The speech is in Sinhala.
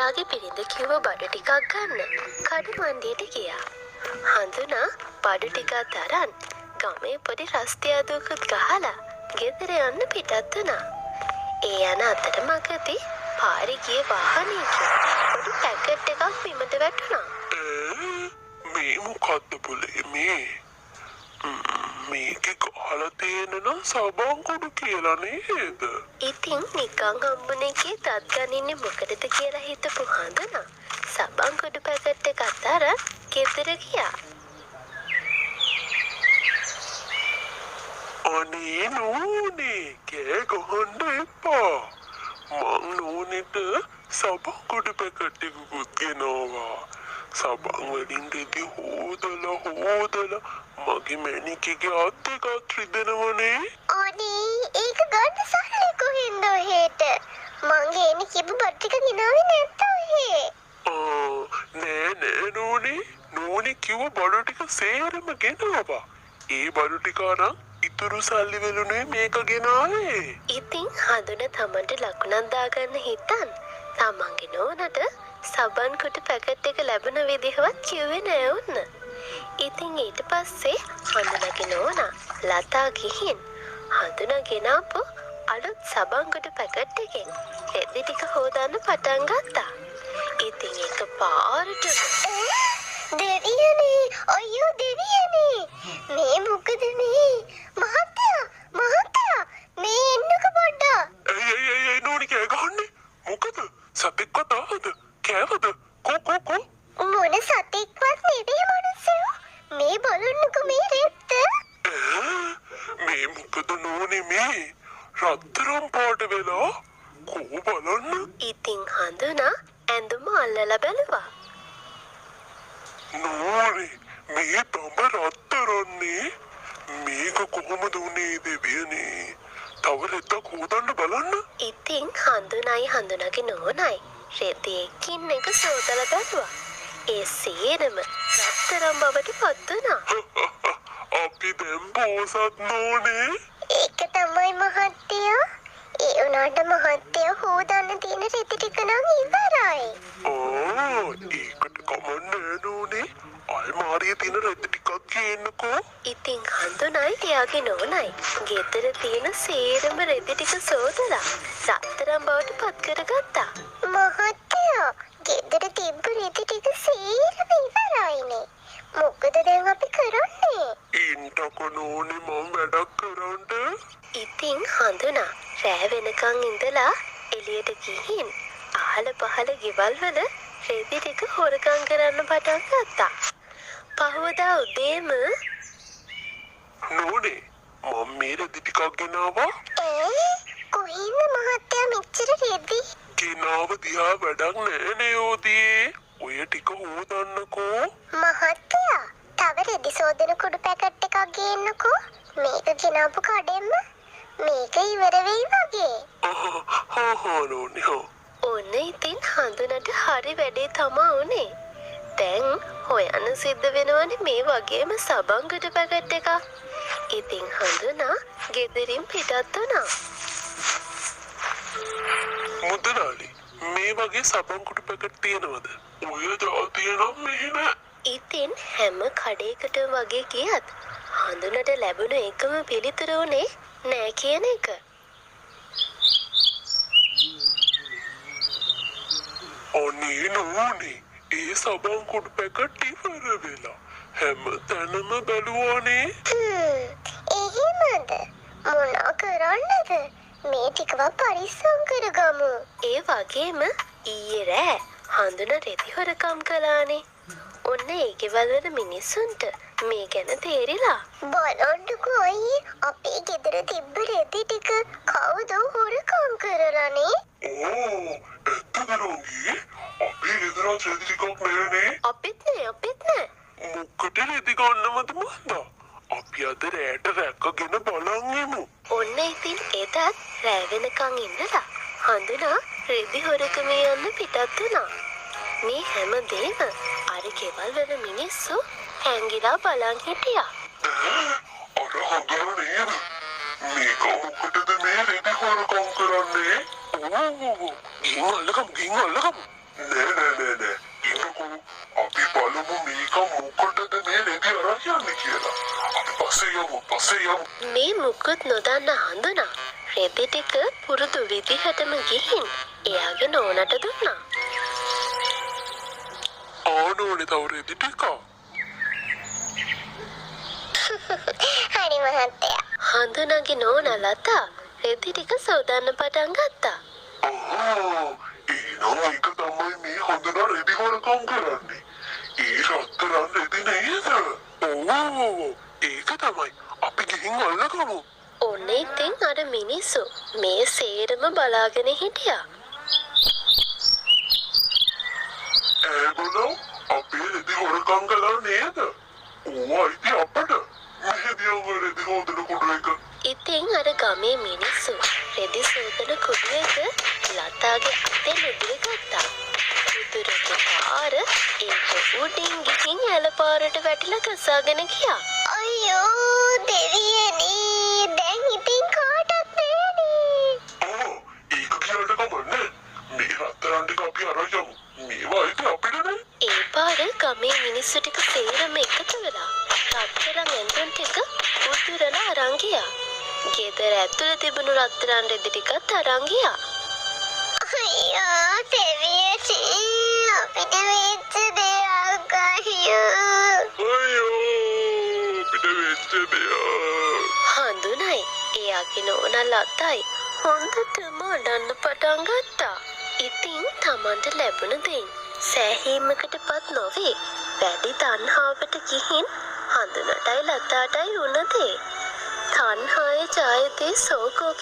එයාගේ බිරිඳ කිව්ව බඩු ටිකක් ගන්න කඩු මණ්ඩියට ගියා. හඳුනා බඩු ටිකක් අරන් ගමේ පොඩි රස්තියාදුවකුත් ගහලා ගෙදර යන්න පිටත් වුණා. ඒ යන අතරමඟදී පාරේ ගිය වාහනයකින් පොඩි පැකට් එකක් බිමට වැටුණා. මේ මොකද්ද පුලේ මේ? මේකේ ගහලා තියෙන නම් සබන් කුඩු කියලා නේද? ඉතින් නිකන් හම්බුනේකේ තත් ගනින්නේ මොකටද කියලා හිතපු හඳුනා සබන් කුඩු පැකට් එකක් අරන් ගෙදර ගියා. අනේ නෝනේ කෑ ගහන්න එපා. මං නෝනෙට සබන් කුඩු පැකට් එකකුත් ගෙනාවා. සබන් වලින් දෙදි හොදලා මගේ මැණිකගේ අත් දෙකක් රිදෙනවනේ. අනේ ඒක ගන්න සල්ලි කොහෙන්ද ඔහෙට? මං ගේන්න කිව්ව බඩු ටික ගෙනාවේ නැද්ද ඔහෙ? නෑ නෝනේ. නෝනේ කිව්ව බඩු ටික සේරම ගෙනාවා. ඒ බඩු ටික අරන් ඉතුරු සල්ලි වලුනේ මේක ගෙනාවේ. ඉතින් හඳුන තමන්ට ලකුණක් දාගන්න හිතන් තමන්ගේ නෝනට සබන් කුඩු පැකට් එක ලැබුණ විදිහවත් කිව්වේ නෑ උන්න. ඉතින් ඊට පස්සේ හඳුනගේ නෝනා ලතා ගිහින් හඳුනා ගෙනාපු අලුත් සබන් කුඩු පැකට් එකෙන් රෙදි ටික හොදන්න පටන් ගත්තා. ඉතින් ඒක පාරටම දෙවියනේ අයියෝ දෙවියනේ මේ මොකද මේ මහත්තයා මේ එන්නක පොඩ්ඩක්. ඇයි නෝනේ කෑ ගහන්නේ? මොකද? සතෙක්වත් ආවද? කෑවද? කො මොන සතෙක්වත් නෙවෙයි මනුස්සයෝ. මේ බලන්නකෝ මේ රෙද්ද. මේ මොකද නෝනේ මේ රත්තරන් පාට වෙලා කෝ බලන්න. ඉතින් හඳුනා ඇඳුම අල්ලලා බැලුවා. නෝනේ මේ තඹ රත්තරන්නේ මේක කොහොමද උනේ දෙවියනේ? තව රෙද්දක් හොදන්න බලන්න. ඉතින් හඳුනයි හඳුනගේ නෝනයි රෙදි එකින් එක සෝදලා බැලුවා. ඒ සේරම රත්තරන් බවට පත් වුණා. අපි දැන් බෝසත් නෝනේ. ඒක තමයි මහත්තයා. ඒ උනාට මහත්තයා හොදන්න තියෙන රෙදි ටික නම් ඉවරයි. ඒකට කමන්නේ නෝනේ. අල්මාරියේ තියෙන රෙදි ටිකක් ගේන්නකෝ. ඉතින් හඳුනයි එයාගේ නෝනයි ගෙදර තියෙන සේරම රෙදි ටික සෝදලා රත්තරන් බවට පත් කරගත්තා. මහත්තයා ගෙදර තිබ්බ රෙදි ටික සේරම ඉවරයිනේ. මොකද දැන් අපි කරන්නේ? ඉන්ටකෝ නෝනේ මම වැඩක් කරන්න. ඉතින් හඳුනා රෑ වෙනකන් ඉඳලා එළියට ගිහින් අහල පහල ගෙවල් වල රෙදි ටික හොරකම් කරන්න පටන් ගත්තා. පහවදා උදේම නෝනේ මම මේ රෙදි ටිකක් ගෙනාවා. කොහින්ද මහත්තයා මෙච්චර රෙදි? ගෙනාව දිහා වැඩක් නෑනේ ඕදී. ඔය ටික හොදන්නකෝ. මහත්තයා තව රෙදි සෝදන කුඩු පැකට් එකක් ගේන්නකෝ. මේක ගෙනාපු කඩෙන්ම මේක ඉවර වෙයි වගේ. නෝනේ හෝ. ඔන්න ඉතින් හඳුනට හරි වැඩේ තමා උනේ. දැන් හොයන්න සිද්ධ වෙනවනේ මේ වගේම සබන් කුඩු පැකට් එකක්. ඉතින් හඳුනා ගෙදරින් පිටත් වුණා. මුදලාලි මේ වගේ සබන් කුඩු පැකට් තියෙනවද? ඔය જાතිය නම් මෙහෙ නෑ. ඉතින් හැම කඩේකට වගේ ගියත් හඳුනට ලැබුණ එකම පිළිතුර උනේ නෑ කියන එක. අනේ නෝනේ ඒ සබන් කුඩු පැකට් ඉවර වෙලා හැම තැනම බැලුවානේ. එහෙමද? මොනා කරන්නද? මේ ටිකව පරිස්සම් කරගමු. ඒ වගේම ඊයේ රෑ හඳුන රෙදි හොරකම් කළානේ. ඔන්න ඒ ගෙවල් වල මිනිස්සුන්ට මේ ගැන තේරිලා. බලන්නකෝ අයියේ අපේ ගෙදර තිබ්බ රෙදි ටික කවුද හොරකම් කරලානේ? ඇත්තද නෝනේ? අපේ ගෙදර රෙදි ටිකක් නෑනේ. අපිත් නෑ. මොකට රෙදි ගන්නවද මන්දා? අපි අද රෑට රැකගෙන බලන් ඉමු. ඔන්න ඉතින් එදත් රෑ වෙනකන් ඉඳලා හඳුනා රෙදි හොරකමේ යන්න පිටත් වුණා. මේ හැමදේම අර ගෙවල් වල මිනිස්සු හැංගිලා බලන් හිටියා. අර හඳුනා නේද? මේක මොකටද මේ රෙදි හොරකම් කරන්නේ? ගිහින් අල්ලගමු. නෑ ඉන්නකෝ අපි බලමු මේක මොකටද මේ රෙදි අරන් යන්නේ කියලා. අපි පස්සේ යමු. මේ මුකුත් නොදන්න හඳුනා රෙදි ටික පුරුදු විදිහටම ගිහින් එයාගේ නෝනට දුන්නා. ආනෝනේ තව රෙදි ටික. හරි මහත්තයා. හඳුනාගේ නෝනා ලතා රෙදි ටික සෝදන්න පටන් ගත්තා. එහෙනම් ඒක තමයි මේ හොඳට රෙදි හොරකම් කරන්නේ. ඒ රත්තරන් රෙදි නේද? ඔව් ඒක තමයි. අපි ගිහින් අල්ලගමු. ඔන්න ඉතින් අර මිනිස්සු මේ සේරම බලාගෙන හිටියා. ඒගොල්ලෝ අපේ රෙදි හොරකම් කළා නේද? ඕවා ඉතින් අපට මෙහෙදියම රෙදි හොදන කුඩු එක. ඉතින් අර ගමේ මිනිස්සු රෙදි සෝදන කුඩු එක ලතාගේ අතෙන් උදුර ගත්තා. උදුරට පාර ඒක උඩින් ගිහින් ඇලපාරට වැටිලා ගසාගෙන ගියා. අයියෝ දෙවියනේ දැන් ඉතින් කාටත් නෑනේ. ඒක කියන්න කමන්නේ. මේ රත්තරන් ටික අපි අරන් යමු. මේවා ඉතින් අපිට නේ. ඒ පාර ගමේ මිනිස්සු ටික සේරම එකතු වෙලා රත්තරන් ඇඳුම් ටික උදුරලා අරන් ගියා. ගෙදර ඇතුළේ තිබුණු රත්තරන් රෙදි ටිකත් අරන් ගියා. අයියෝ දෙවියනේ අපිට වෙච්ච දෙයක් අයියෝ. අපිට වෙච්ච දෙයක්. හඳුනයි එයාගේ නෝනා ලතයි හොඳටම අඬන්න පටන් ගත්තා. ඉතින් තමන්ට ලැබුණ දෙයින් සෑහීමකටපත් නොවේ වැඩි තණ්හාවට ගිහින් හඳුනටයි ලතාටයි වුණ දේ. තණ්හාය ජායතේ සෝකෝ